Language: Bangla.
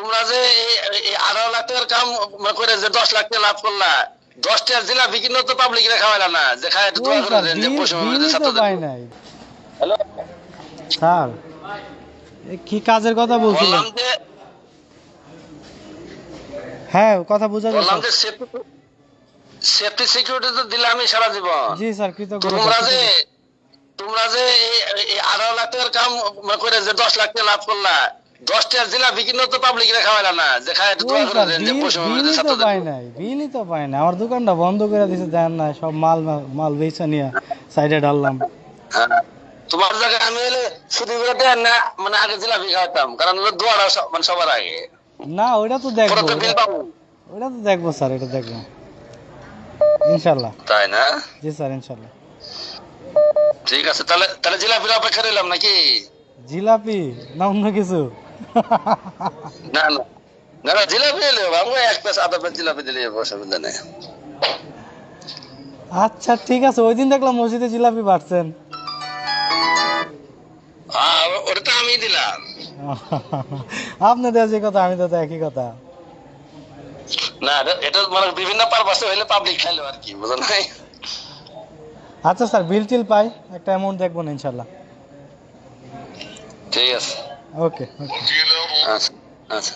তোমরা যে এই 18 লাখ টাকার কাম করে যে 10 লাখ টাকা লাভ করলা, 10টা জিলাপি কিনো তো পাবলিকরে খাওয়াইলা না, যে খায় একটু দোয়া করে দেন যে পশ্চিমবঙ্গের ছাত্রদের। হ্যালো স্যার, কি কাজের কথা বলছিলেন? বললাম যে হ্যাঁ, কথা বোঝা বললাম যাচ্ছে। যে সেফটি সিকিউরিটি তো দিলামই সারা জীবন। জি স্যার, কৃতজ্ঞ। তোমরা যে এই 18 লাখ টাকার কাম করে যে 10 লাখ টাকা লাভ করলা, 10টা জিলাপি কিনো তো পাবলিকরে খাওয়াইলা না, যে খায় একটু দোয়া করে দেন যে পশ্চিমবঙ্গের ছাত্রদের। বিলই তো পাই না, আমার দোকানটা বন্ধ করে দিছে, দেন না, সব মাল মাল বেচা নিয়ে সাইডে ঢাললাম। হ্যাঁ, তোমার জায়গায় আমি হলে শুধু করে দেন না, মানে আগে জিলাপি খাওয়াতাম, কারণ হলো দোয়াটা মানে সবার আগে। না, ওইটা তো দেখবো, পরে তো বিল পাবো। ওইটা তো দেখবো স্যার, এটা দেখবো ইনশাল্লাহ। তাই না? জি স্যার, ইনশাল্লাহ। ঠিক আছে, তাহলে তাহলে জিলাপির অপেক্ষা রইলাম নাকি? জিলাপি না অন্য কিছু? না না না না, জিলাপি এলে আমরা এক প্যাস আধা প্যাস জিলাপি দিলে অসুবিধা নেই। আচ্ছা ঠিক আছে, ওই দিন দেখলাম মসজিদে জিলাপি বাড়ছেন। হ্যাঁ, ওটা তো আমি দিলাম। আপনাদের যে কথা, আমি তো একই কথা। না, এটা মানে বিভিন্ন পারপাসে হইলে পাবলিক খাইলো আর কি, বুঝো নাই? আচ্ছা স্যার, বিল টিল পাই, একটা অ্যামাউন্ট দেখবো না ইনশাল্লাহ। ঠিক আছে। ওকে ওকে। আচ্ছা আচ্ছা।